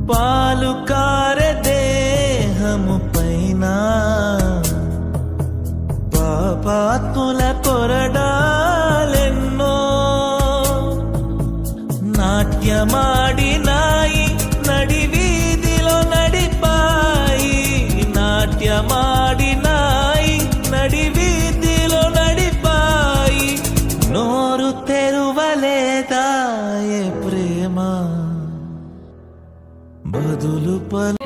పాలు కారే దేహము పైన పాపాత్ముల కొరడాలెన్నో నాట్యమాడినాయి, నడి వీధిలో నడిపాయి. నాట్యమాడినాయి, నడి వీధిలో నడిపాయి. నోరు తెరువలేదాయే ప్రేమ, బదులు పలు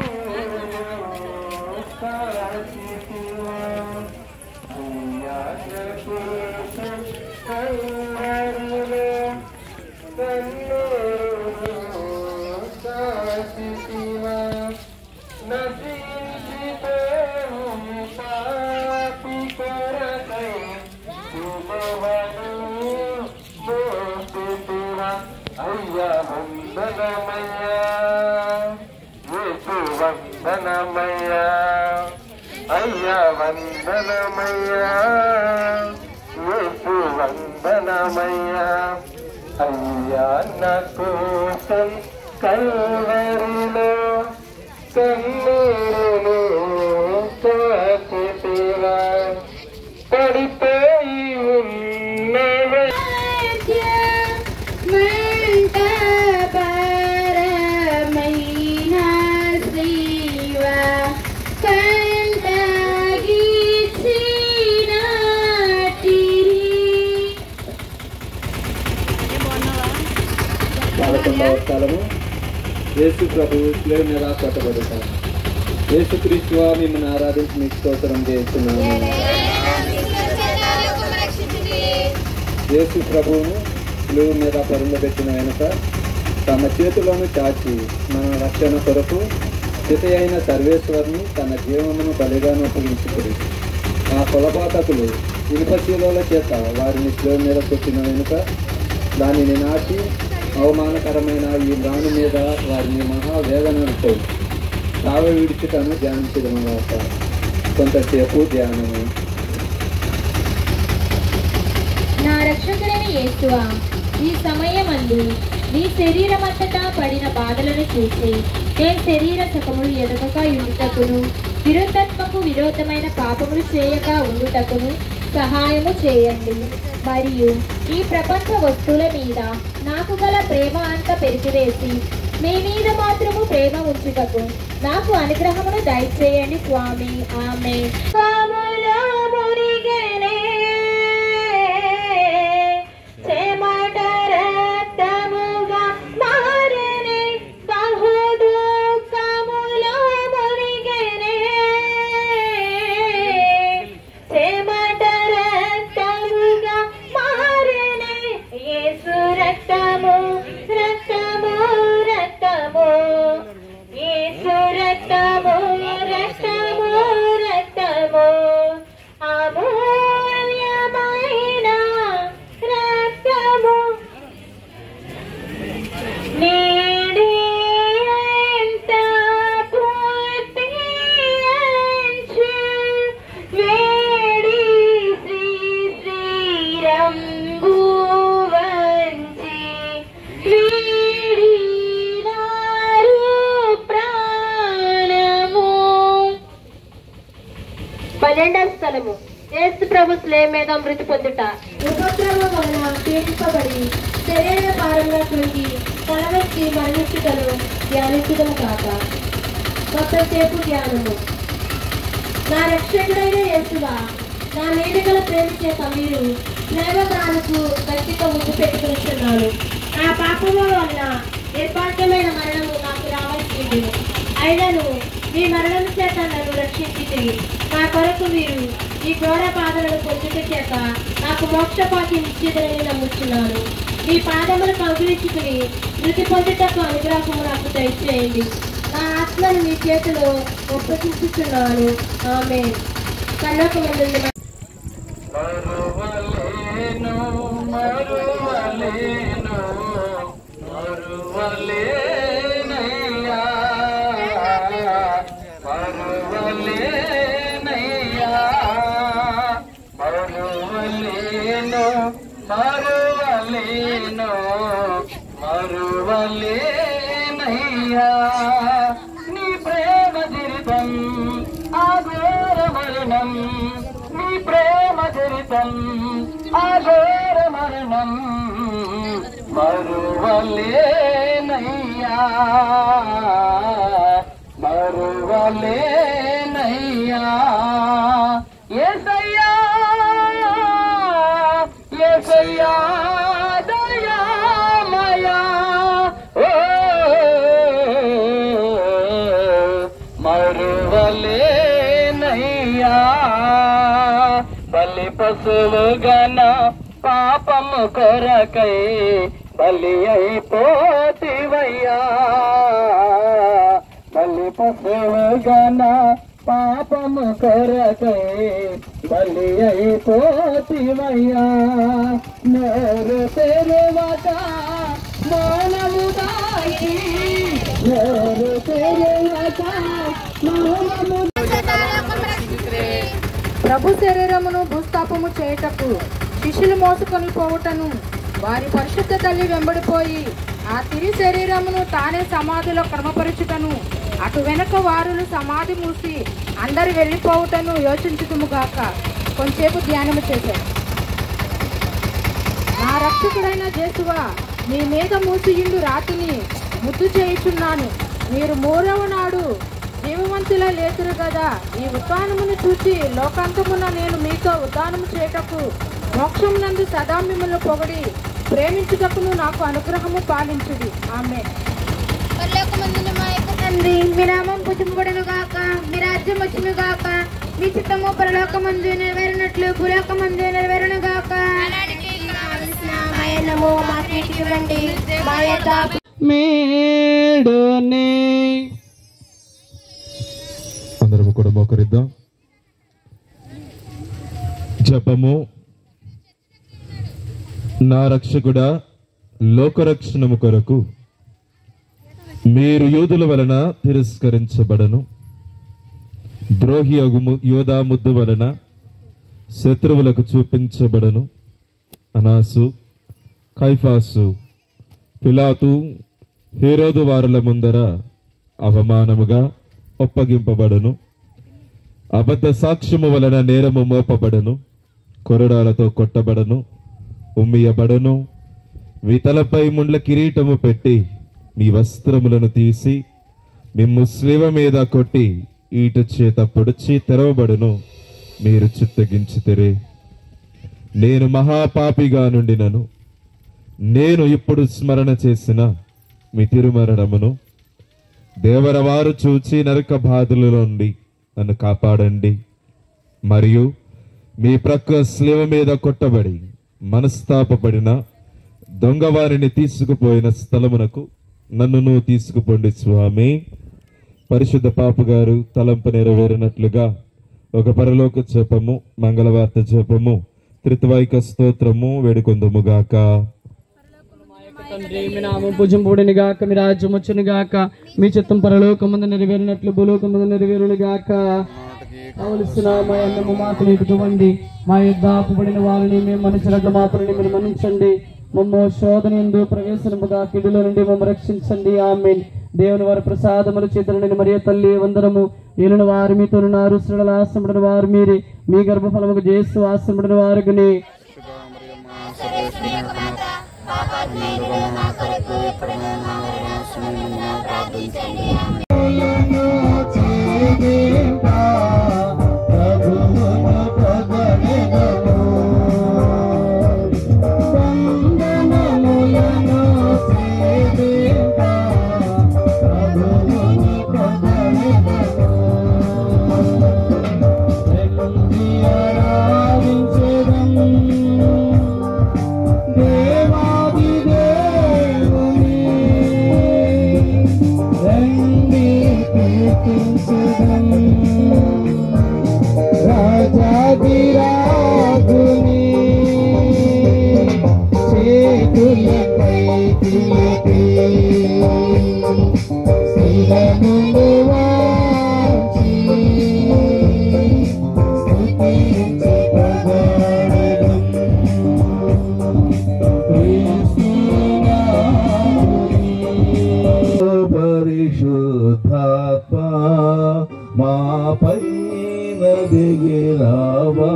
వందనమయ్యా, అయ్యా వందనమయ్యా, యేసు వందనమయ్యా. అయ్యా నా కోసం కల్వరిలో కన్నీరును కాచితివా, పడిపోయి ఉన్నవే స్థలము. యేసు ప్రభు శిలువ మీద కొట్టబడతారు. యేసుక్రీస్తువా మిమ్మల్ని ఆరాధించి మీకు స్తోత్రం చేస్తున్నాము. యేసు ప్రభువును శిలువ మీద పరుండబెట్టిన వెనుక తమ చేతులను చాచి మన రక్షణ కొరకు స్థితి అయిన సర్వేశ్వరుని తన జీవమును బలిగాను ఉపయోగించుకుని ఆ కులపాతకులు ఇనుపశీల చేత వారిని శిలువ మీద కొట్టిన వెనుక దానిని నాటి అవమానకరమైన ఈ రాణి మీద వారిని మహావేదనతో తావ విడిచుటను ధ్యానించదనమాట. కొంతసేపు ధ్యానము. నా రక్షకుడైన యేసువా, ఈ సమయమందు నీ శరీరమంతటా పడిన బాధలను చూసి నేను శరీర సుఖములు ఎదగక ఉండుటకును విరుద్ధత్మకు విరోధమైన పాపములు చేయక ఉండుటకును సహాయము చేయండి. మరియు ఈ ప్రపంచ వస్తువుల మీద నాకు గల ప్రేమ అంతా పెరిగివేసి మీ మీద మాత్రము ప్రేమ ఉంచుటకు నాకు అనుగ్రహమును దయచేయండి స్వామి. ఆమె పన్నెండవ స్థలము. యేసు ప్రభు శిలువ మీద మృతి పొందుట. ఉపద్రవం వలన పీడింపబడి శరీర భారంగా కృంగి తలవెత్తి మరణించుటను ధ్యానించడం కాక. కొంతసేపు ధ్యానము. నా రక్షకుడైన యేసువా, నా మీద గల ప్రేమ చేత మీరు ప్రేమదానకు గట్టిగా ముద్దు పెట్టుకుంటున్నాను. నా పాపముల వలన నిర్భాగ్యమైన మరణము నాకు రావాల్సింది. అయినను మీ మరణం చేత నన్ను రక్షించి నా కొరకు మీరు ఈ ఘోర బాధలను పొందుట చేత నాకు మోక్షపాతి నిశ్చితని నమ్ముతున్నాను. మీ పాదములు కౌగిలించుకుని మృతి పొందుటకు అనుగ్రహము నాకు దయచేయండి. నా ఆత్మను మీ చేతిలో ఒప్పగించుతున్నాను. ఆమేన్. కన్నకు ముందు మరువలేనయ్యా జీవితం నీ ప్రేమ చరితం అఘోర మరణం మరువలేనయ్యా మరువలేనయ్యా యేసయ్యా యేసయ్యా దయామయా ఓ మరువలేనయ్యా బలి పశువుగన పాపము కొరకై బలి అయిపోతివయ్యా బలి పశువుగన పాపము కొరకై బలి అయిపోతివయ్యా నోరు తెరువక మౌనముదాయి నోరు తెరువక మౌనము ప్రభు శరీరమును భూస్థాపము చేయుటకు శిష్యులు మోసుకొని పోవుటను వారి పరిశుద్ధ తల్లి వెంబడిపోయి ఆ తిరి శరీరమును తానే సమాధిలో క్రమపరచుటను అటు వెనక వారులు సమాధి మూసి అందరు వెళ్ళిపోవుటను యోచించుదుముగాక. కొంచెంసేపు ధ్యానము చేశారు. నా రక్షకుడైన యేసువా, మీ మీద మూసియుండు రాతిని ముద్దు చేయుచున్నాను. మీరు మూడవ నాడు జీవవంతుల లేతురు కదా. ఈ ఉత్థానమును చూచి లోకాంతమున నేను మీతో ఉత్థానము చేయటకు మోక్షం నందు సదా మిమ్మల్ని పొగడి ప్రేమించుటకును నాకు అనుగ్రహము పాలించుడి. ఆమేన్. తండ్రి, మీ నామం పూజింపబడును గాక, మీ రాజ్యం వచ్చును గాక, మీ చిత్తము పరలోకమందు నెరవేరినట్లు భూలోకమందు నెరవేరును గాక. మాయనము మాకు ఇవ్వండి, మా యొక్క మేడునే అందరము కూడా మోకరిద్దాం. జపము. నా రక్షకుడా, లోకరక్షణము కొరకు మీరు యూదుల వలన తిరస్కరించబడను, ద్రోహి యోధా ముద్దు వలన శత్రువులకు చూపించబడను. అనాసు, కైఫాసు, పిలాతు, హేరోదు వారుల ముందర అవమానముగా ఒప్పగింపబడను. అబద్ధ సాక్ష్యము వలన నేరము మోపబడను, కొరడాలతో కొట్టబడను, ఉమ్మియబడను. మీ తలపై ముండ్ల కిరీటము పెట్టి మీ వస్త్రములను తీసి మిమ్ము శిలువ మీద కొట్టి ఈట చేత పొడిచి తెరవబడును. మీరు చిత్తగించితిరి. నేను మహాపాపిగా నుండినను. నేను ఇప్పుడు స్మరణ చేసిన మీ తిరుమరణమును దేవరవారు చూచి నరక బాధల నుండి నన్ను కాపాడండి. మరియు మీ ప్రక్క శిలువ మీద కొట్టబడి మనస్తాపపడిన దొంగవారిని తీసుకుపోయిన స్థలమునకు నన్నును తీసుకుపోండి స్వామి. పరిశుద్ధ పాపు గారు తలంపు నెరవేరినట్లుగా ఒక పరలోక జపము, మంగళవార్త జపము, త్రిత్వైక స్తోత్రము వేడుకొందుముగాక. తండ్రి, మీ నామం పూజింపబడును గాక, మీ రాజ్యం వచ్చును గాక, మీ చిత్తం పరలోకమందు నెరవేరినట్లు భూలోకమందు నెరవేరును గాక. కావలసిన మా అన్నము మాకు ఇవ్వండి, మా యుద్ధ ఆపబడిన వారిని మేము మన్నించినట్లు మా పనిని మీరు మన్నించండి. మమ్మ శోధన యందు ప్రవేశనముగా కిడుల నుండి మమ్మ రక్షించండి. ఆమేన్. దేవుని వారి ప్రసాదములు చేతుల నుండి మరియ తల్లి వందనము. ఏలిన వారు మీతోనున్నారు, స్త్రీల ఆశ్రమడిన వారు మీరే, మీ గర్భఫలముకు యేసు ఆశ్రమడిన వారుని. పరిశుద్ధాత్మ మాపై దిగి రావా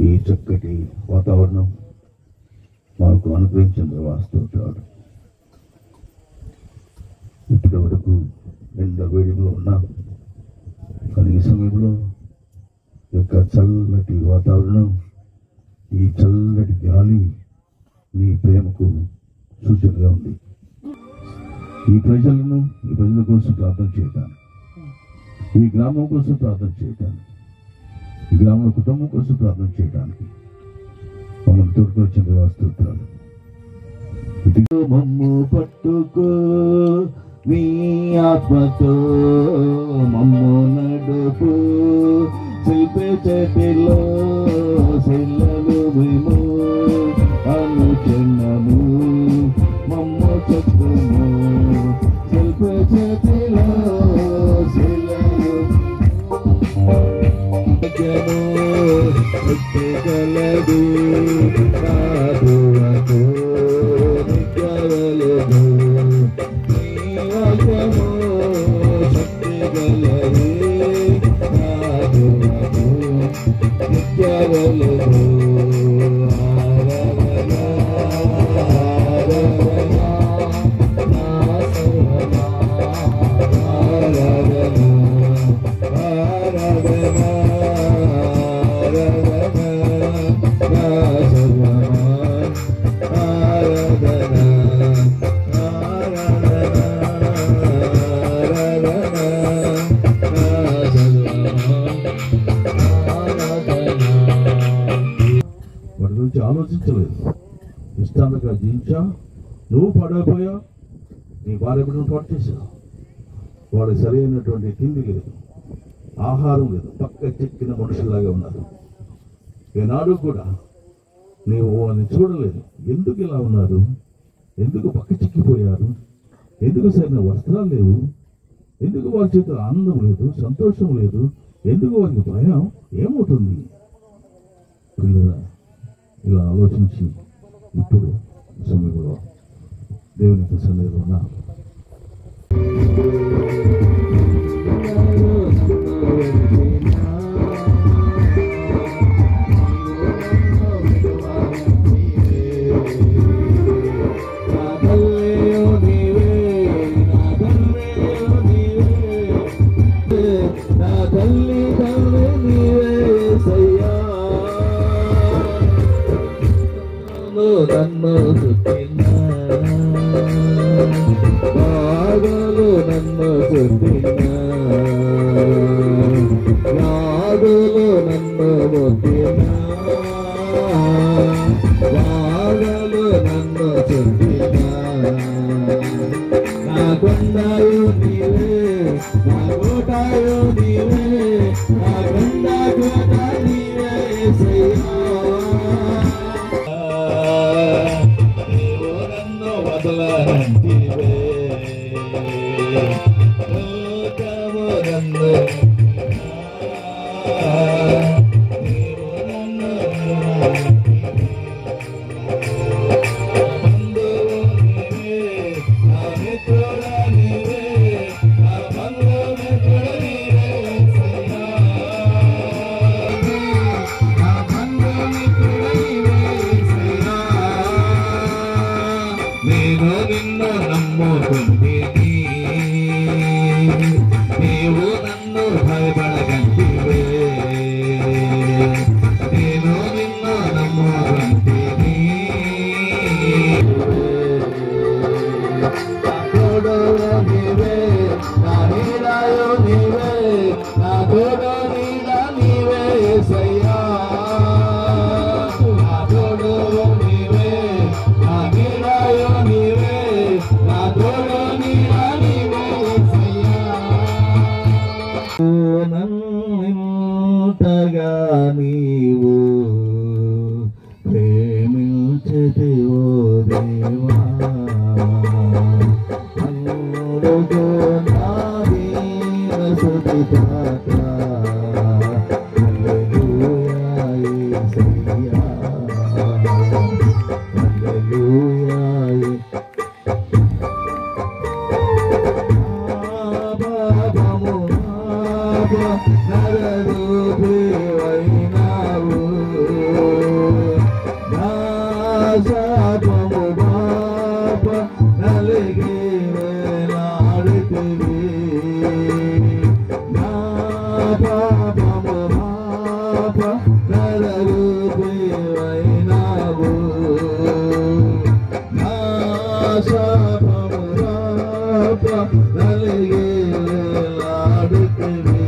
ఈ చక్కటి వాతావరణం మాకు అనుగ్రహించిన వాస్తవుతాడు. ఇప్పటి వరకు ఎండ వేడిలో ఉన్నాం, కానీ ఈ సమయంలో యొక్క చల్లటి వాతావరణం, ఈ చల్లటి గాలి మీ ప్రేమకు సూచనగా ఉంది. ఈ ప్రజల కోసం ప్రార్థన చేయటానికి, ఈ గ్రామం కోసం ప్రార్థన చేయటానికి, ఈ గ్రామ కుటుంబం కోసం ప్రార్థన చేయడానికి మమ్మల్ని తోడుకొచ్చిన వాస్తవుతాడు. ఇదిగో మమ్ము పట్టుకో నీ ఆత్మతో, మమ్ము నడుపు శిల్పే చేతిలో శిల్లలు మేము అనుక్షణము మమ్ము చెప్పుము శిల్పే చేతిలో శిల్లలు గలదు సాధువతో నిగలదు నీవము శక్తి గలదు సాధువతో నిగలదు వాడి గురించి ఆలోచించలేదు. ఇష్టాలుగా జీవించా, నువ్వు పడకపోయా, నీ భార్య బిడ్డను పాటు చేశావు. వాడు సరైనటువంటి తిండి లేదు, ఆహారం లేదు, పక్క చెక్కిన మనుషుల్లాగా ఉన్నారు. ఈనాడు కూడా నీవు వాళ్ళని చూడలేదు. ఎందుకు ఇలా ఉన్నారు? ఎందుకు పక్క చిక్కిపోయారు? ఎందుకు సరైన వస్త్రాలు లేవు? ఎందుకు వారి చేతిలో ఆనందం లేదు, సంతోషం లేదు? ఎందుకు వారికి భయం? ఏమవుతుంది? పిల్లల ఇలా ఆలోచించి ఇప్పుడు సమయంలో దేవుని సన్నిధిలో ఉన్నా నన్ను సుట్టిన బాధలు నన్ను సుట్టిన బాధలు నన్ను ముట్టిన బాధలు నన్ను సుట్టిన నా కొండయు నీవే, నా కోటయు నీవే, నా కొండ కోట నీవే యేసయ్యా. నేను నిన్ను నమ్ముకుంటిని నీవు నన్ను భయపడగంటివే నేను నిన్ను నమ్ముకుంటిని నా తోడు నీవే నా నీడాయో నీవే నా తోడు నీడా నీవే యేసయ్యా నా తోడు నీవే నా నీడాయో నీవే నా తోడు నీడా నీవే యేసయ్యా నన్నింతగా నీవు ప్రేమించితివో దేవా అందుకు నా దీన స్తుతి పాత్ర హల్లెలూయా యేసయ్యా హల్లెలూయా పాపము నరరూపివైనావు నా శాపము పాప నలిగి వేలాడుతివి నా పాపము పాప నరరూపివైనావు నా శాపము పాప నలిగి వేలాడుతివి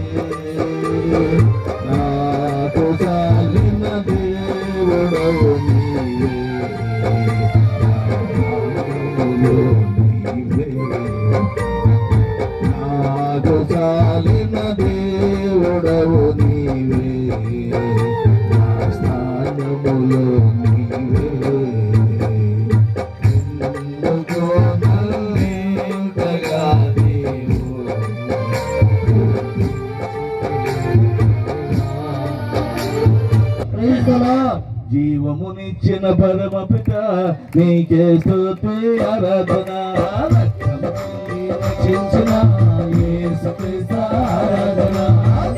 నాకు చాలిన దేవుడవు నీవే నాకు చాలిన దేవుడవు నీవే నా స్థానములో నీవే ఎందుకో నన్నింతగా జీవమునిచ్చిన పరమ పిత నీకే స్తుతి ఆరాధన రక్షించిన యేసుక్రీస్తు ఆరాధన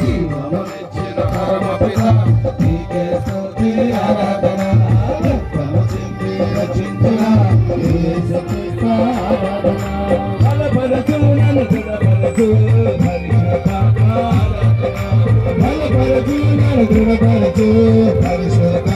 జీవమునిచ్చిన పరమ పిత నీకే స్తుతి ఆరాధన రక్షించిన యేసుక్రీస్తు ఆరాధన బలపరచు నన్ను దృఢపరచు బలపరచు నన్ను దృఢపరచు రక్షించిన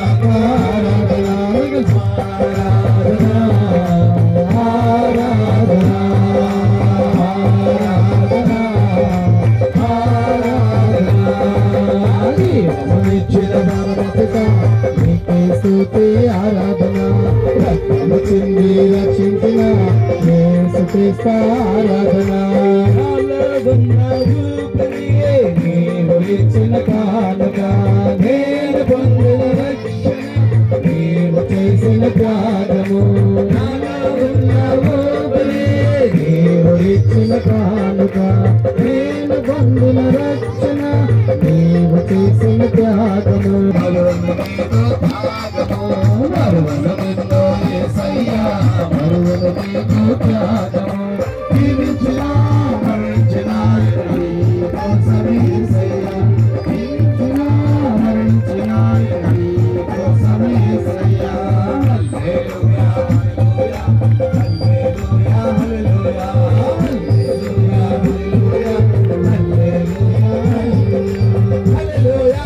ఆరాధన నీవు ఇచ్చిన కానుక నేను పొందిన రక్షణ నీవు చేసిన త్యాగము నీవు ఇచ్చిన కానుక నేను పొందిన రక్షణ నీవు చేసిన త్యాగము మరువనెన్నో యేసయ్యా మరువనెన్నో త్యాగము జీవించిన మరణించిన నీ కోసమే యేసయ్యా జీవించిన మరణించిన నీ కోసమే యేసయ్యా హల్లెలూయా హల్లెలూయా హల్లెలూయా హల్లెలూయా హల్లెలూయా హల్లెలూయా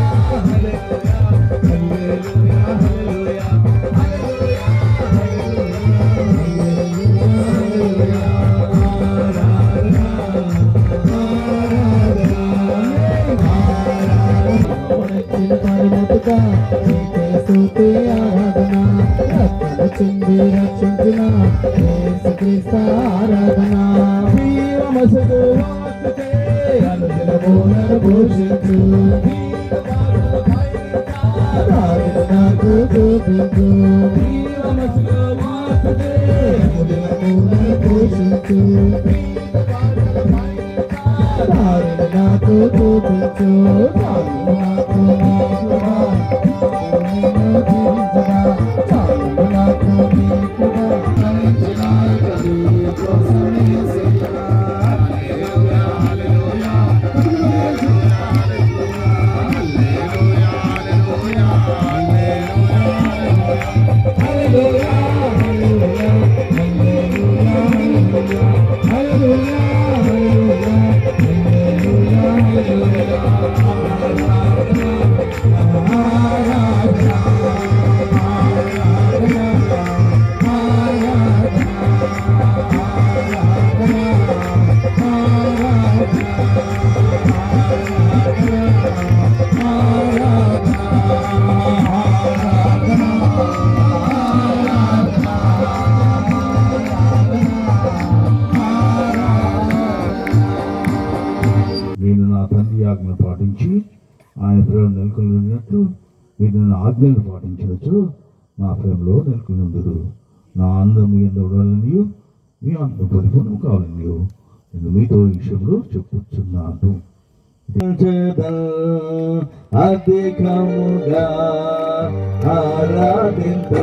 రక్షించిన యేసుక్రీస్తు ఆరాధన అనుదినములను పోషించు నాకు చూపించు అనుదినములను పోషించు నాకు చూపించు Hallelujah. పాటించినట్లు మీరు నా ఆజ్ఞలు పాటించవచ్చు నా ప్రేమలో నెలకొని ఉందరు. నా అందము ఎందువలనయు మీ అందం పరిపూర్ణం కావాలనియు నేను మీతో ఈ విషయంలో చెప్పుచున్నాను. అధికముగా ఆరాధించు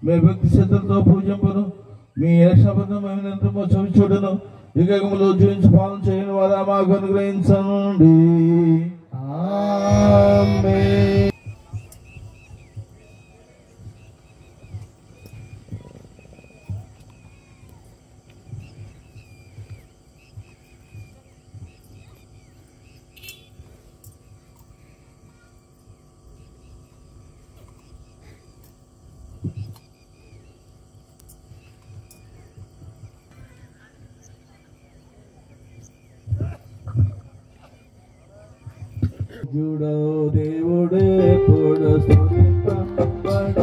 మీ భక్తి శ్రద్ధలతో పూజింపను మీ రక్షాబంధమైనంత చూడను యుగములో జీవించి పాలన చేయని వారా మాకు అనుగ్రహించండి. ఆమేన్. జుడో దేవుడే పొడు స్తుతింపబడునుగాక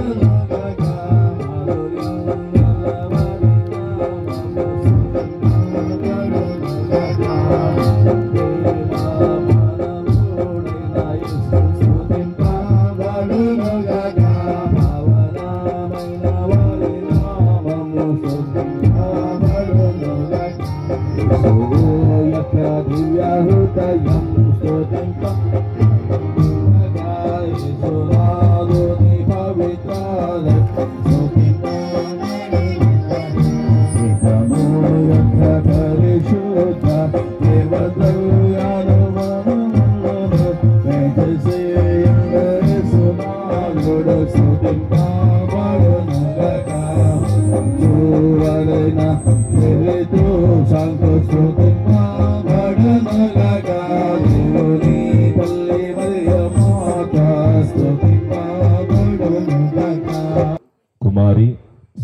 కుమారి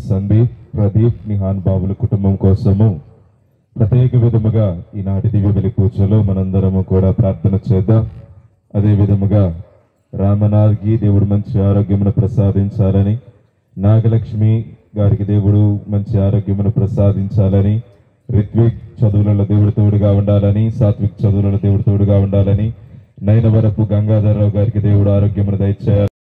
సందీప్ ప్రదీప్ నిహాన్ బాబుల కుటుంబం కోసము ప్రత్యేక విధముగా ఈనాటి దివ్య బలి పూజలో మనందరము కూడా ప్రార్థన చేద్దాం. అదే విధముగా రామనాథ్కి దేవుడు మంచి ఆరోగ్యమును ప్రసాదించాలని, నాగలక్ష్మి గారికి దేవుడు మంచి ఆరోగ్యమును ప్రసాదించాలని, రిత్విక్ చదువులలో దేవుడు తోడుగా ఉండాలని, సాత్విక్ చదువులలో దేవుడు తోడుగా ఉండాలని, నైనవరపు గంగాధరరావు గారికి దేవుడు ఆరోగ్యమును దయచేయాలి.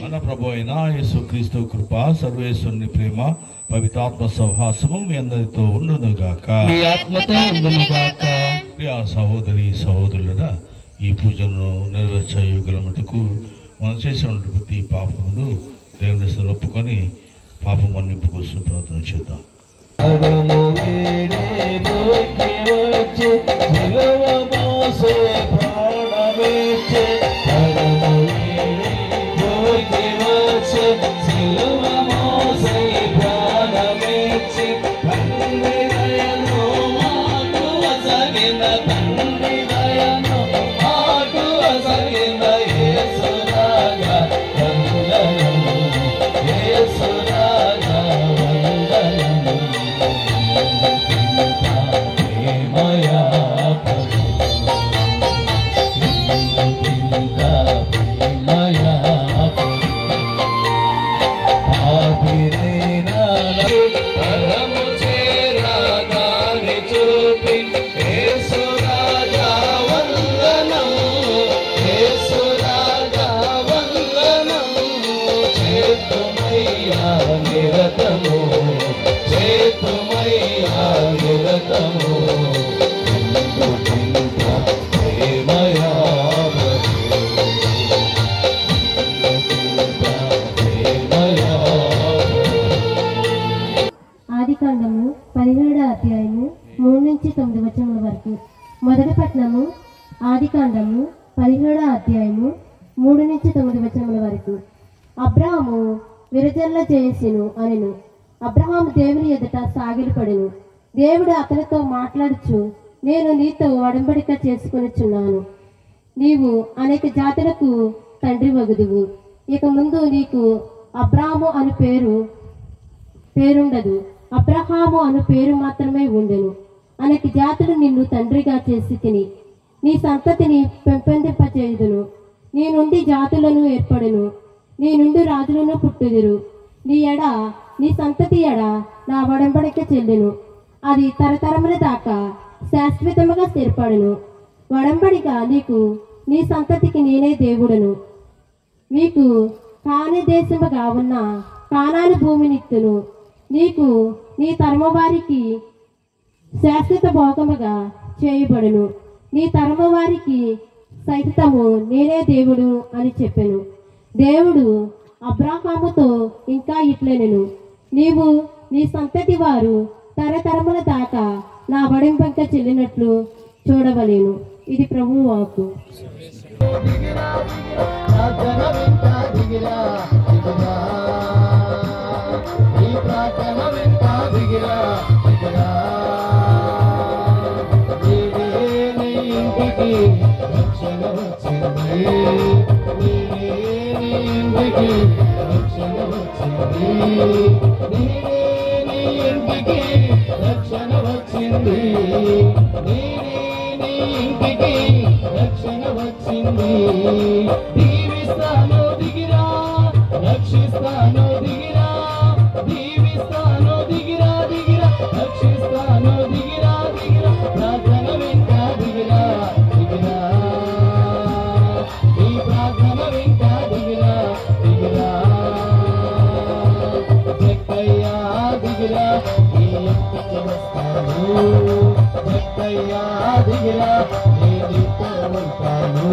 మన ప్రభు అయిన యేసుక్రీస్తు కృప, సర్వేశ్వరుని ప్రేమ, పవిత్రాత్మ సహవాసము మీ అందరితో ఉండునుగాక. ప్రియ సహోదరి సహోదరులరా, ఈ పూజను నెరవేర్చగలమటుకు మనం చేసిన ప్రతి పాపమును దేవుని ఒప్పుకొని పాపం మన్నింపు కోసం ప్రార్థన చేద్దాం. Yes, శాశ్వతము ఎందుకింత ప్రేమయా ఆదికాండము 17వ అధ్యాయము 3 నుంచి 9 వచనముల వరకు. మొదటి పట్టణము ఆదికాండము 17వ అధ్యాయము 3 నుంచి 9 వచనముల వరకు. అబ్రహాము విరజల్ల చేసెను అనెను. అబ్రహాము దేవుని ఎదుట సాగిలపడెను. దేవుడు అతనితో మాట్లాడుచు, నేను నీతో ఒడంబడిక చేసుకొనుచున్నాను. నీవు అనేక జాతులకు తండ్రి వగుదువు. ఇక ముందు నీకు అబ్రాము అను పేరుండదు. అబ్రహాము అను పేరు మాత్రమే ఉండెను. అనేక జాతులు నిన్ను తండ్రిగా చేసి తిని నీ సంతతిని పెంపొందింపచేయుదును. నీ నుండి జాతులను ఏర్పడును. నీ నుండి రాజులను పుట్టుదురు. నీ సంతతి ఎడ నా ఒడంబడిక చెల్లెను. అది తరతరముల దాకా శాశ్వతముగా స్థిరపడును. ఒడంబడిక నీకు నీ సంతతికి నేనే దేవుడను. మీకు కాని దేశముగా ఉన్న కానాను భూమినిత్తును. నీకు నీ తరము వారికి శాశ్వత భోగముగా చేయబడును. నీ తరము వారికి సైతము నేనే దేవుడు అని చెప్పెను. దేవుడు అబ్రాహాముతో ఇంకా ఇట్లనెను, నీవు నీ సంతతి వారు తరతరముల దాకా నా ఒడంబడిక చెల్లినట్లు చూడవలేను. ఇది ప్రభువు వాక్కు. దీవిస్తాను దిగిరా, రక్షిస్తాను దిగిరా, దీవిస్తాను దిగిరా దిగిరా, రక్షిస్తాను దిగిరా దిగిరా, ప్రార్థన వెంట దిగిరా దిగిరా, ఈ ప్రార్థన వెంట దిగిరా దిగిరా, జక్కయ్యా దిగిరా, ఈ ఇంటికి వస్తాను, జక్కయ్యా దిగిరా, నీ నీతో ఉంటాను.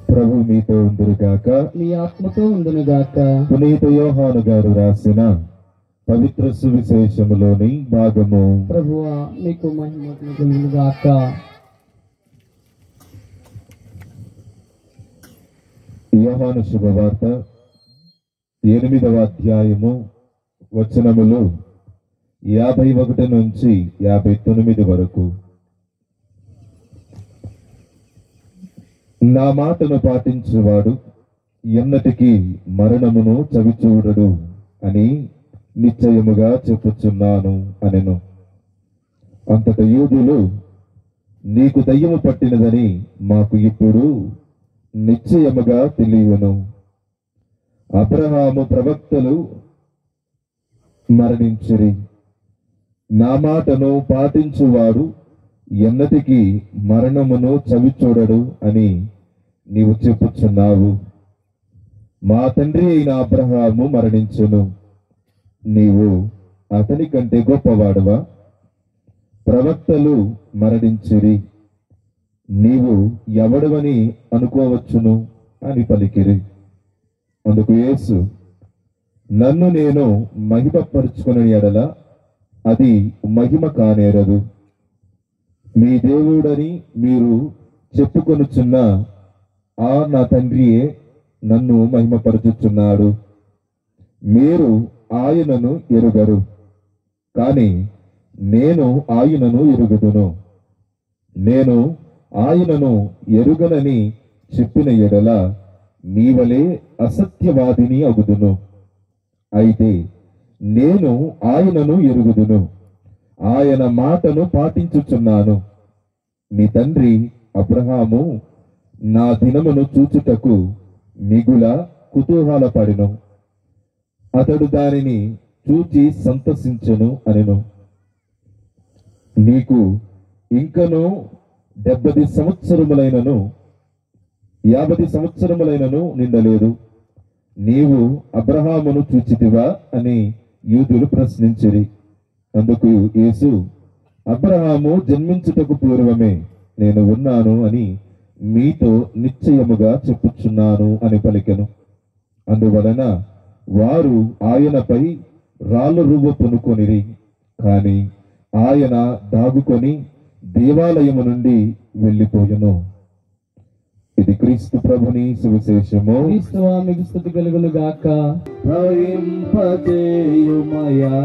ప్రభు మీతో ఉందురుగాక, మీ ఆత్మతో ఉండునుగాక. పునీత యోహాను గారు రాసిన పవిత్ర సువిశేషములోని భాగము. ప్రభువా మీకు మహిమ కలుగునుగాక. యోహాను శుభవార్త 8వ అధ్యాయము వచనములు 51 నుంచి 59 వరకు. నా మాటను పాటించువాడు ఎన్నటికీ మరణమును చవిచూడడు అని నిశ్చయముగా చెప్పుచున్నాను అనెను. అంతట యూదులు, నీకు దయ్యము పట్టినదని మాకు ఇప్పుడు నిశ్చయముగా తెలియను. అబ్రహాము ప్రవక్తలు మరణించిరి. నా మాటను పాటించువాడు ఎన్నటికీ మరణమును చవిచూడడు అని నీవు చెప్పుచున్నావు. మా తండ్రి అయిన అబ్రహాము మరణించును, నీవు అతని కంటే గొప్పవాడువా? ప్రవక్తలు మరణించిరి, నీవు ఎవడవని అనుకోవచ్చును అని పలికిరి. అందుకు యేసు, నన్ను నేను మహిమపరుచుకుని ఎడల అది మహిమ కానేరదు. మీ దేవుడని మీరు చెప్పుకొనుచున్న ఆ నా తండ్రియే నన్ను మహిమపరచుచున్నాడు. మీరు ఆయనను ఎరుగరు, కాని నేను ఆయనను ఎరుగుదును. నేను ఆయనను ఎరుగనని చెప్పిన ఎడల మీ వలె అసత్యవాదిని అగుదును. అయితే నేను ఆయనను ఎరుగుదును, ఆయన మాటను పాటించుచున్నాను. మీ తండ్రి అబ్రహాము నా దినమును చూచుటకు మిగుల కుతూహలపడెను, అతడు దానిని చూచి సంతసించెను అనెను. నీకు ఇంకను 70 సంవత్సరములైనను 50 సంవత్సరములైనను నిండలేదు, నీవు అబ్రహామును చూచితివా అని యూదులు ప్రశ్నించిరి. అందుకు యేసు, అబ్రహాము జన్మించుటకు పూర్వమే నేను ఉన్నాను అని మీతో నిశ్చయముగా చెప్పుచున్నాను అని పలికెను. అందువలన వారు ఆయనపై రాళ్ళు రువ్వ పొనుకొనిరి, కాని ఆయన దాగుకొని దేవాలయము నుండి వెళ్ళిపోయెను. ఇది క్రీస్తు ప్రభుని సువిశేషము. క్రీస్తువా మీకు స్తుతి కలుగును గాక. భవింపజేయుమయా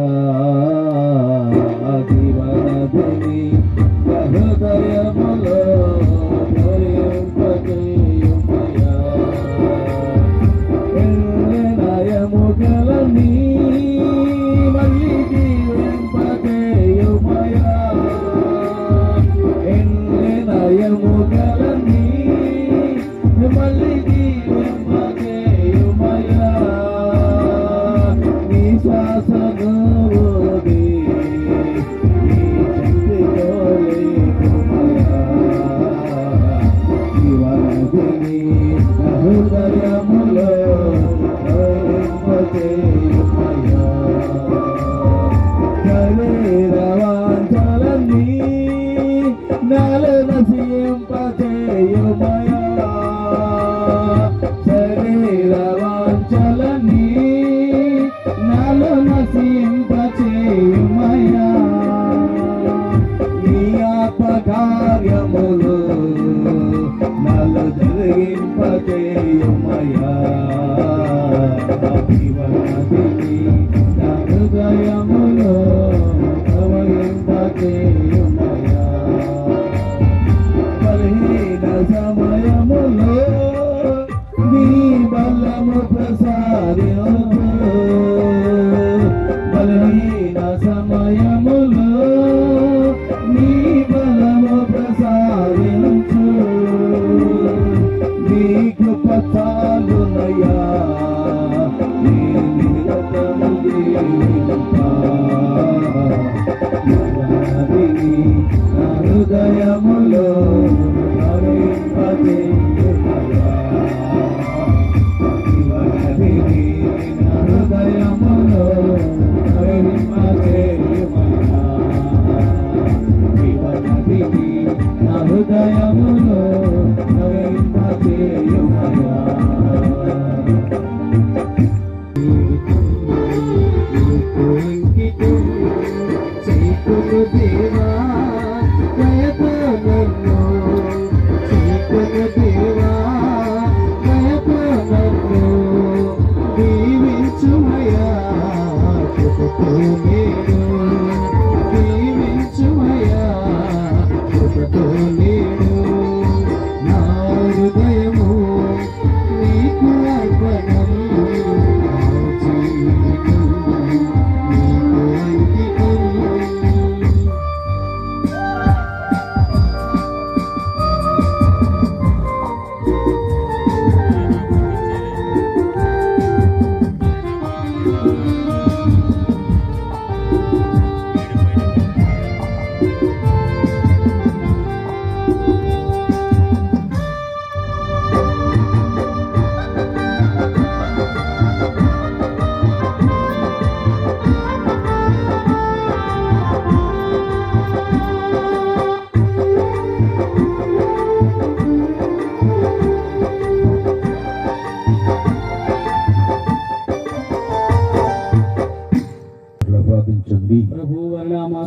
దీవనదిని హృదయములో భవింపజేయుమయా నయము గలని మళ్ళీ జీవింపజేయుమయా నయము గలని మళ్ళీ జీవింపజేయుమయా నీ శ్వాసను ఊది నీ శక్తితో లేకుమయా జీవనదిని హృదయములో భవింపజేయుమయా శరీరవాంఛలన్నీ నలనసింపజేయుమయా శరీరవాంఛలన్నీ నలనసింపజేయుమయా నీ ఆత్మకార్యములు నలు జరిగింపజేయుమయా జీవనదిని నా హృదయములో ప్రవహింపజేయుమయా బలహీన సమయములో నీ బలము ప్రసారించు బలహీన సమయములో నీ బలము ప్రసారించు నీ కృప చాలునయ్యా నీ నిరతము జీవింపా జీవనదిని నా హృదయములో భవింపజేయుమయా జీవనదిని నా హృదయములో భవింపజేయుమయా జీవనదిని నా హృదయములో భవింపజేయుమయా దేవా దయతో నన్ను చీకును దేవా దయతో నన్ను దీవించుమయా కృపతో నేను దీవించుమయా కృపతో నేను నా హృదయము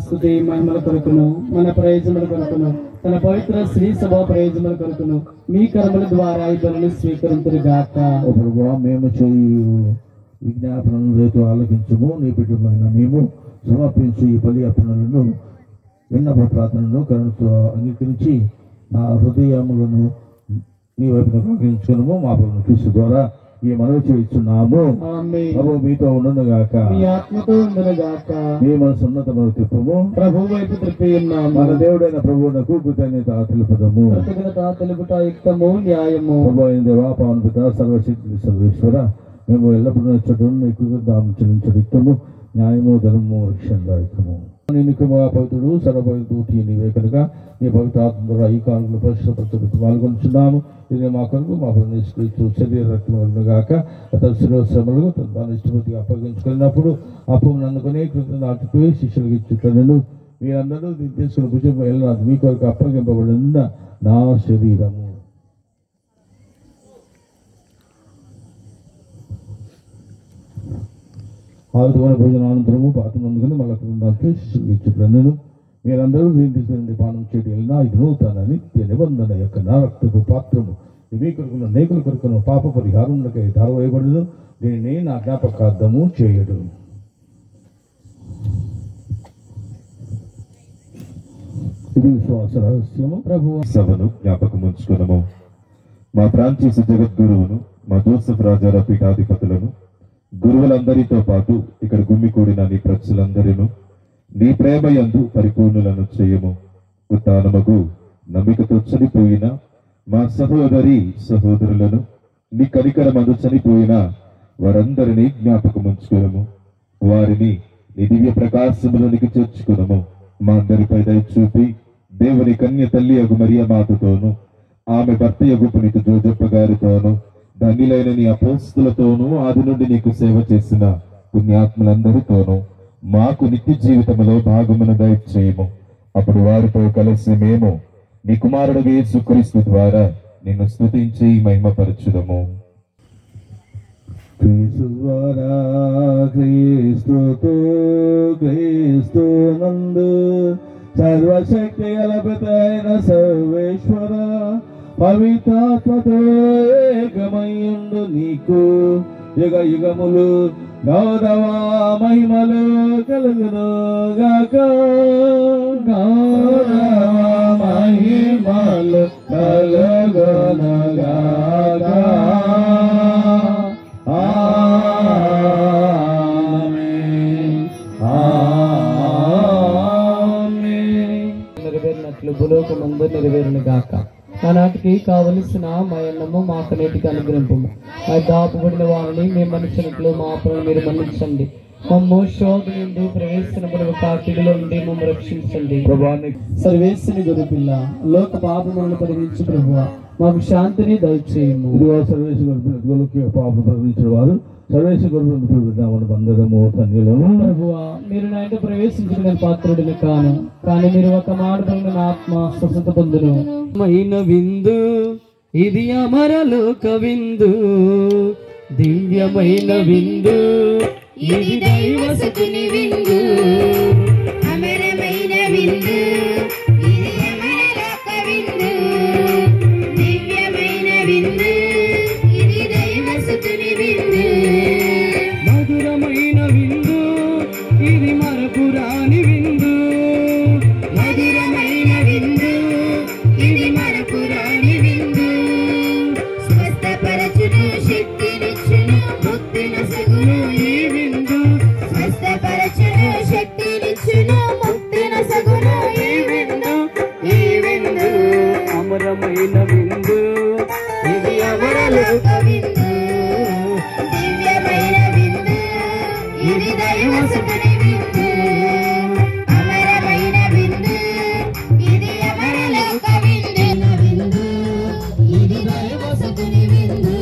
స్తుతి మహిమల కొరకును మన ప్రయోజనముల కొరకును తన పవిత్ర శ్రీ సభా ప్రయోజనముల కొరకును మీ కర్మల ద్వారా ఈ బలులు స్వీకరింతురు గాక. ఓ ప్రభువా, మేము చేయు విజ్ఞాపనను రేపు ఆలకించము. నీ బిడ్డమైన మేము సమర్పించు ఈ బలి అర్పణలను విన్నప ప్రార్థనను కరుణతో అంగీకరించి నా హృదయములను నీ వైపును ఆగ్రహించుకున్నాము. మా ప్రభువు క్రీస్తు ద్వారా ఈ మనవి చేస్తున్నాము. ఆమేన్. ప్రభు మీతో ఉండను గాక. మీ ఆత్మతో ఉండును గాక. మీ మనసు ఉన్నతమును తిప్పము. ప్రభు వైపు త్రిప్పి ఉన్నాము. మన దేవుడైన ప్రభువునకు కృతజ్ఞత తెలుపుదము. కృతజ్ఞత తెలుపుట యుక్తము న్యాయము. ప్రభు అయిన దేవా, పవన పిత, సర్వశక్తి సర్వేశ్వర, మేము ఎల్లప్పుడూ నచ్చడం నీ కృతజ్ఞతను చెల్లించడం యుక్తము, న్యాయము, ధర్మము, రక్షణదాయకము. నిన్నుకముగా పవిత్రుడు సర్వపవిత్రుడు నీవే కనుక నీ పవిత్ర ఆత్మ ద్వారా ఈ కాలంలో పరిశుభ్రత పాల్గొంటున్నాము. ఇది మా కొరకు మా నిష్కరించు శరీర రక్తములను గాక. అతను శిరోశ్రమలు తాను ఇష్టపతిగా అప్పగించుకున్నప్పుడు అప్పును అందుకుని కృతజ్ఞతపై శిష్యులకు ఇచ్చుటను మీరందరూ దీన్ని తీసుకుని భుజం వెళ్ళినారు. మీ కొరకు అప్పగింపబడిన నా శరీరము. ఆరుతున్న భోజనానంతరము పాత్రనందుకుని మళ్ళీ కృతజ్ఞతపై శిష్యులకు ఇచ్చుటను మీరందరూ దీన్ని తీసుకుని పానం చేయడం వెళ్ళినా ఇది నూతన నిత్య నిబంధన యొక్క నా రక్తపు పాత్రము. మీ కొరకును అనేకుల కొరకును పాప పరిహారములకై ధారవేయబడదు. దీనిని నా జ్ఞాపకార్థము చేయడు. ఇది విశ్వాస రహస్యము. ప్రభు సభను జ్ఞాపకం ఉంచుకున్నాము. మా ఫ్రాన్సిస్ జగద్గురువును, మా జోసెఫ్ రాజారా పీఠాధిపతులను, గురువులందరితో పాటు ఇక్కడ గుమ్మికూడిన నీ ప్రజలందరిను నీ ప్రేమ యందు పరిపూర్ణులను చేయము. ఉత్తానముకు నమ్మికతో చనిపోయిన మా సహోదరి సహోదరులను నీ కనికరమందు చనిపోయిన వారందరినీ జ్ఞాపకం ఉంచుకునము. వారిని నీ దివ్య ప్రకాశములోనికి చేర్చుకునము. మా అందరిపై దయ చూపి దేవుని కన్య తల్లి అగు మరియ మాతతోను, ఆమె భర్త యగు పునీత జోజప్ప గారితోను, ధన్యులైన నీ అపోస్తులతోనూ ఆది నుండి నీకు సేవ చేసిన పుణ్యాత్ములందరితోనూ మాకు నిత్య జీవితంలో భాగమును దయచేయము. అప్పుడు వారితో కలిసి మేము నీ కుమారుడు యేసుక్రీస్తు ద్వారా నిన్ను స్తుతించి మహిమపరచుదము. క్రీస్తునందు సర్వశక్తి గలపితైన సర్వేశ్వర పవిత్రాత్మతో ఏకమయ్యుండు నీకు యుగ యుగములు గౌరవ మహిమలు కలుగును గాక. గౌరవ మహిమలు కలుగును గాక. ఆమేన్. ఆమేన్. నెరవేరినట్లు భూలోకమందు నెరవేరును గాక. ఆనాటికి కావలసిన మా అన్నము మాకు నేటికి అనుగ్రహింపము. మా దాపబడిన వారిని మేము మనుషులకు మా అప్పులను మీరు మన్నించండి. మమ్ము శోధ నుండి ప్రవేశించబడిన కాకిడిలో నుండి మమ్ము రక్షించండి. సర్వేశ్వని గురుపిల్ల లోక పాపములను పరిగణించి ప్రభువా మాకు శాంతిని దయచేయము. సర్వేశ్వరులకి పాపం ప్రకటించిన వారు సర్వేశ్వరుడు అందరము ధన్యులము. ప్రభువా మీరు నా ఇంట ప్రవేశించిన పాత్రుడిని కాను, కానీ మీరు ఒక మాటలను నా ఆత్మ స్వస్థత పొందును. మైన విందు ఇది అమరలోక విందు, దివ్యమైన విందు ఇది దైవ సతుని విందు. అమరమైన విందు ఇది అమరలోక విందు, దివ్యమైన విందు ఇది దైవ సతుని విందు. మధురమైన విందు ఇది మరపురాని విందు, మధురమైన విందు ఇది మరపురాని విందు. స్వస్థపరచును శక్తినిచ్చును ముక్తినొసగును ఈ విందు. స్వస్థపరచును శక్తినిచ్చును ముక్తినొసగును ఈ విందు. ఈ విందు అమరమైన విందు ఇది అమరలోక విందు, దివ్యమైన విందు ఇది దైవ సుతుని విందు. అమరమైన విందు ఇది అమరలోక విందు, విందు ఇది దైవ సుతుని విందు.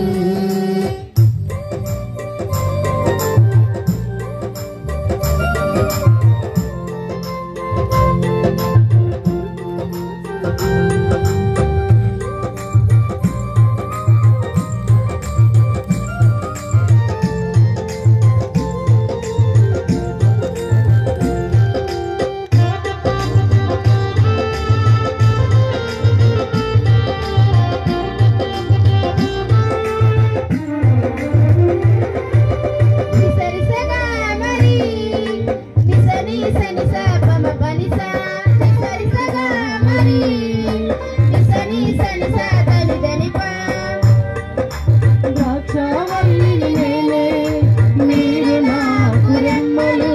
సని సని సాదని దనిపా ద్రాక్షావల్లిని నేనే మీరు నాకు రెమ్మలు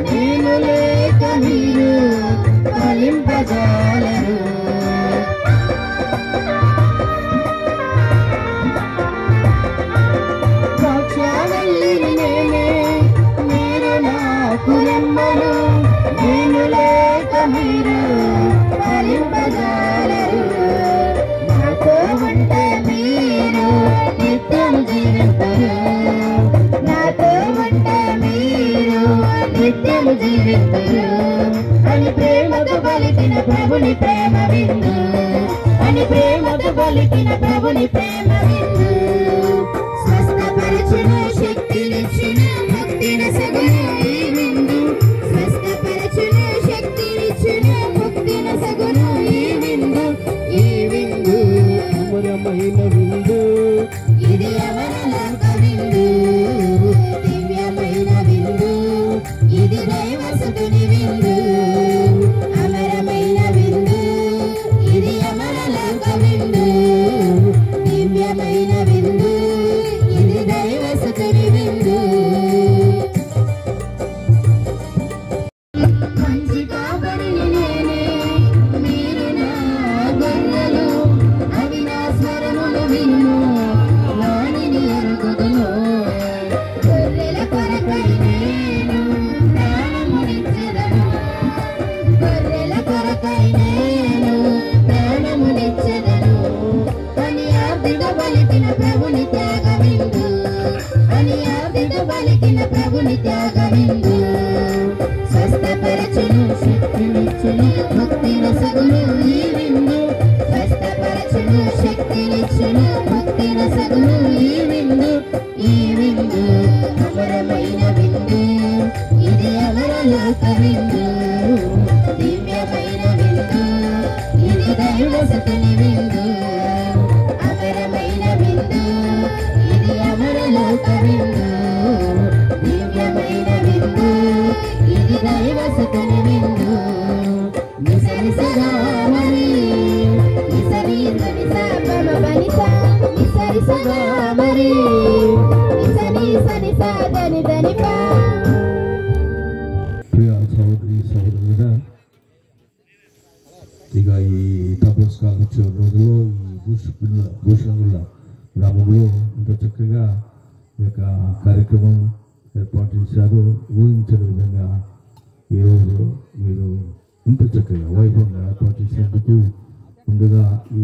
నేను లేక మీరు ఫలింపజాలరు ద్రాక్షావల్లిని నేనే మీరు నాకు రెమ్మలు నేను లేక మీరు ఫలింపజాలరు నాతో ఉంటే మీరు నిత్యం జీవింపరు నాతో ఉంటే మీరు నిత్యం జీవింపరు అని ప్రేమతో పలికిన ప్రభుని ప్రేమ విందు అని ప్రేమతో పలికిన ప్రభుని ప్రేమ విందు స్వస్థపరచును శక్తినిచ్చిన ముక్తిని సగును ఈ విందు స్వస్థపరచును శక్తినిచ్చిన ముక్తిని సగును ఈ విందు అమరమైన విందు ఇది అమరలోక విందు దివ్యమైన విందు ఇది దైవసుతుని విందు అమరమైన విందు ఇది అమరలోక విందు దివ్యమైన విందు ఇది దైవసుతుని విందు మంచి కాబడిని నేనే మీరు నా గొర్రెలు అవి నా స్వరములు విను వాణిని ఎరుగుదును గొర్రెల కొరకై నేను ప్రాణమునిచ్చెదను గొర్రెల కొరకై నేను ప్రాణమునిచ్చెదను అని ఆర్దిత పలికిన ప్రభుని త్యాగవిందు అని ఆర్దిత పలికిన ప్రభుని త్యాగవిందు స్వస్థపరచును శక్తినిచ్చును ముక్తిని సగును ఈ విందు స్వస్థపరచును శక్తినిచ్చును ముక్తిని సగును ఈ విందు అమరమైన విందు ఇది అమరలోక విందు దివ్యమైన విందు ఇది దైవసుతుని విందు అమరమైన విందు ఇది అమరలోక విందు దివ్యమైన విందు ఇది దైవసుతుని విందు నిసరి సగామని నిసరి సనిసా పమ బనిసా నిసరి సగామని నిసరి సనిసా దని దనిపా ప్రియ సహోదరి సహోదరుడా, ఇక ఈ తపస్కాలం వచ్చే రోజుల్లో ఈ భూషణగుళ్ళ గ్రామంలో ఇంత చక్కగా ఈ యొక్క కార్యక్రమం ఏర్పాటు చేశారు. ఊహించని విధంగా ఈరోజు మీరు ఇంత చక్కగా వైభవంగా ఏర్పాటు చేసేందుకు ముందుగా ఈ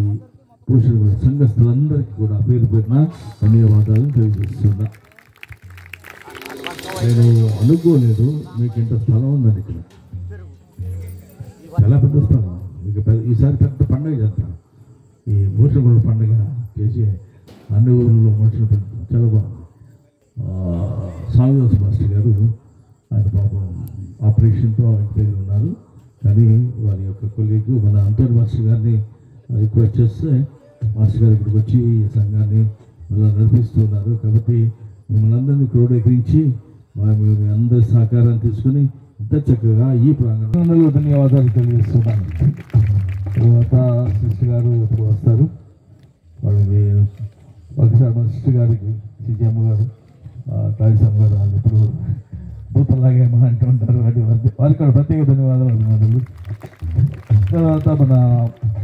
భూషణగుళ్ళ సంఘస్థులందరికీ కూడా పేరు పేరున ధన్యవాదాలు తెలియజేస్తున్నా. నేను అనుకోలేదు మీకు ఇంత స్థలం ఉందని. ఇక్కడ చాలా పెద్ద స్థలం. ఇక ఈసారి పెద్ద పండుగ చేస్తాను. ఈ భూషణగుళ్ళ పండుగ చేసి అన్ని ఊళ్ళో మనుషులు చాలా బాగుంది. స్వామిదాస్ మాస్టర్ గారు ఆయన పాపం ఆపరేషన్తో ఆయన దగ్గర ఉన్నారు. కానీ వారి యొక్క కొలీగ్ మన అంతోని మాస్టర్ గారిని రిక్వెస్ట్ చేస్తే మాస్టర్ గారు ఇక్కడికి వచ్చి ఈ సంఘాన్ని మళ్ళీ నడిపిస్తున్నారు. కాబట్టి మిమ్మల్ని అందరినీ క్రోడీకరించి మీ అందరి సహకారాన్ని తీసుకుని ఇంత చక్కగా ఈ ప్రాంగణంలో ధన్యవాదాలు తెలియజేస్తున్నాను. తర్వాత సిస్టర్ గారు ఇప్పుడు వస్తారు. వాళ్ళకి ఒకసారి మన సిస్టర్ గారికి సిజిఎమ్ గారు కాళీస్వామి గారు వాళ్ళు ఇప్పుడు భూతలాగే అంటూ ఉంటారు. వారికి కూడా ప్రత్యేక ధన్యవాదాలు అభినందనలు. తర్వాత మన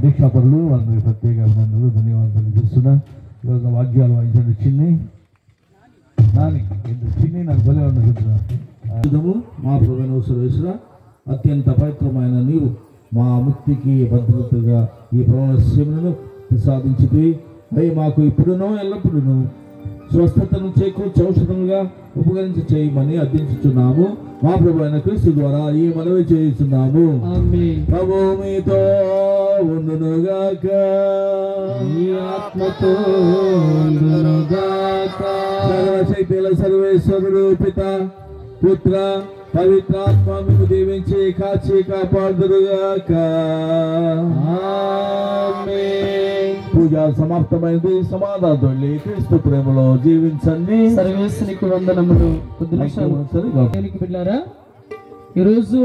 దీక్షాపరులు వాళ్ళకి ప్రత్యేక అభినందనలు ధన్యవాదాలు తెలియజేస్తున్నా. ఇవాళ వాద్యాలు వాయించండి. చిన్ని నాకు భలే ఉన్నది. మా ప్రభువైన సర్వేశ్వర, అత్యంత పవిత్రమైన నీవు మా ముక్తికి భద్రతగా ఈ ప్రవణను ప్రసాదించితే అవి మాకు ఇప్పుడునో ఎల్లప్పుడూ స్వస్థతను చేకూర్చి ఔషధముగా ఉపకరించి చేయమని అర్థించుచున్నాము. మా ప్రభువైన క్రీస్తు ద్వారా ఈ మనవి చేస్తున్నాము. ప్రభు మీతో ఉండునుగాక, ఈ ఆత్మతో ఉండునుగాక. సర్వశక్తుల సర్వేశ్వరుడు పిత పుత్ర పవిత్రాత్మ మీకు దీవించి కాచి కాపాడుదురుగాక. పూజ సమాప్తమైంది. సమాధానంతో క్రీస్తు ప్రేమలో జీవించండి. సర్వేశ్వరునికి వందనములు. కొద్ది నిమిషాలు బిడ్డారా, ఈరోజు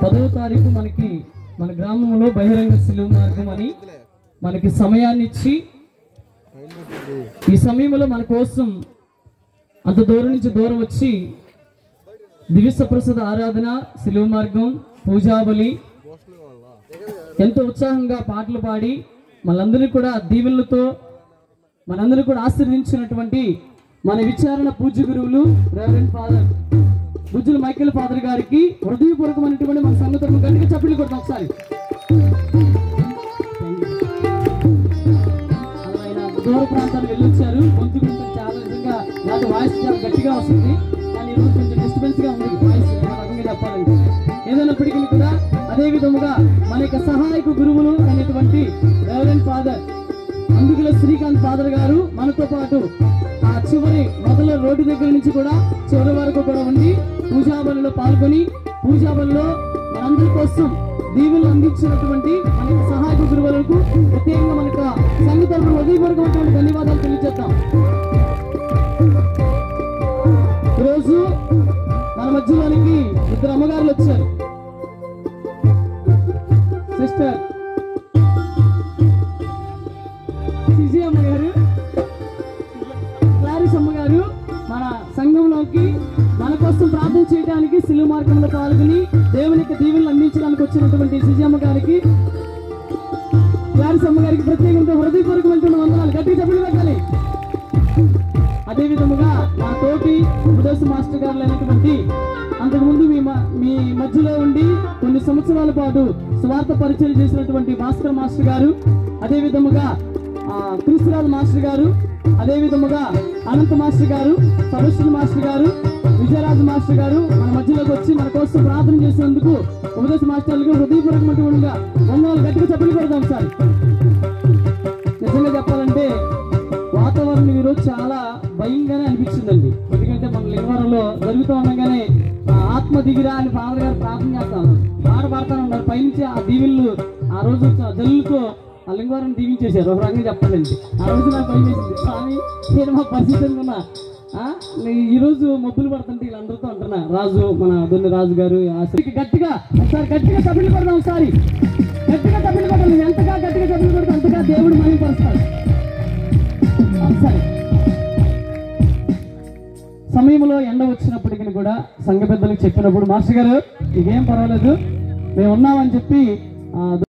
10వ తారీఖు మనకి మన గ్రామంలో బహిరంగ శిలువ మార్గం అని మనకి సమయాన్ని ఇచ్చి ఈ సమయంలో మన కోసం అంత దూరం నుంచి దూరం వచ్చి దివ్య ప్రసాద ఆరాధన, శిలువ మార్గం, పూజాబలి ఎంతో ఉత్సాహంగా పాటలు పాడి మనందరినీ కూడా దీవెనలతో మనందరినీ కూడా ఆశీర్వదించినటువంటి మన విచారణ పూజ్య గురువులు రెవరెండ్ ఫాదర్ బుజ్జుల మైకేల్ ఫాదర్ గారికి హృదయపూర్వకమైనటువంటి మన సంఘ తరపున గట్టిగా చప్పట్లు కొడతాం ఒకసారి. ఆయన దూర ప్రాంతాలకు వెళ్ళొచ్చారు. గొంతు చాలా నిజంగా నాకు వాయిస్ చాలా గట్టిగా వస్తుంది, కానీ ఈరోజు కొంచెం డిస్టర్బెన్స్ గా ఉంది వాయిస్ రకంగా చెప్పాలంటే. ఏదైనప్పటికీ కూడా అదే విధముగా మన యొక్క సహాయక గురువులు అనేటువంటి రెవరెండ్ ఫాదర్ అందుకుల శ్రీకాంత్ ఫాదర్ గారు మనతో పాటు ఆ చివరి మొదల రోడ్డు దగ్గర నుంచి కూడా చివరి వరకు కూడా ఉండి పూజాబలిలో పాల్గొని పూజాబలిలో మనందరి కోసం దీవులు అందించినటువంటి మన యొక్క సహాయక గురువులకు ప్రత్యేకంగా మన యొక్క సంఘ తరపున హృదయపూర్వకమైనటువంటి ధన్యవాదాలు తెలియజేద్దాం. ఈరోజు మన మధ్యలోనికి ఇద్దరు అమ్మగారులు వచ్చారు. సిస్టర్ సిజి అమ్మగారు, క్లారిస్ అమ్మగారు మన సంఘంలోకి మన కోసం ప్రార్థన చేయడానికి శిలువ మార్గంలో పాల్గొని దేవుని యొక్క దీవెనలు అందించడానికి వచ్చినటువంటి సిజి అమ్మగారికి, క్లారిస్ అమ్మగారికి ప్రత్యేకంగా హృదయపూర్వకమైన వందనాలు. గట్టిగా డబ్బులు పెట్టాలి. అదే విధముగా నా తోటి ఉపదేశ మాస్టర్ గారు అయినటువంటి అంతకుముందు మీ మధ్యలో ఉండి కొన్ని సంవత్సరాల పాటు స్వార్థ పరిచయం చేసినటువంటి భాస్కర్ మాస్టర్ గారు, అదే విధముగా క్రిస్తురాజు మాస్టర్ గారు, అదే విధముగా అనంత మాస్టర్ గారు, సరస్వతి మాస్టర్ గారు, విజయరాజు మాస్టర్ గారు మన మధ్యలోకి వచ్చి మన కోసం ప్రార్థన చేసినందుకు ఉపదేశ మాస్టర్లకు హృదయపూర్వకంగా వందనాలు. గట్టిగా చప్పట్లు కొడదాం సార్. నిజంగా చెప్పాలంటే వాతావరణం ఈరోజు చాలా భయంగానే అనిపించిందండి. ఎందుకంటే మన లింగవరంలో జరుగుతూ ఉండగానే ఆత్మ దిగిరా అని ఫాదర్ గారు ప్రార్థన చేస్తాను, పాడతా ఉన్నారు. పైనుంచి ఆ దీవెళ్ళు ఆ రోజు జల్లుతో ఆ లింగవరం దీవించేశారు. ఒక రకంగా చెప్పాలండి. ఆ రోజు నాకు భయం వేసింది, స్వామి నేను మా పరిస్థితి అనుకున్నా. ఈరోజు మబ్బులు పడుతుంటే వీళ్ళందరితో అంటున్నా రాజు, మన దొన్ని రాజు గారు గట్టిగా ఒకసారి గట్టిగా చప్పట్లు కొడదాం. ఒకసారి గట్టిగా చప్పట్లు కొట్టాలి. ఎంతగా గట్టిగా చప్పట్లు కొడితే అంతగా దేవుడు మహిమపరుస్తాడు. సరే, సమయంలో ఎండ వచ్చినప్పటికీ కూడా సంఘ పెద్దలకు చెప్పినప్పుడు మాస్టర్ గారు ఇదేం పర్వాలేదు మేము ఉన్నామని చెప్పి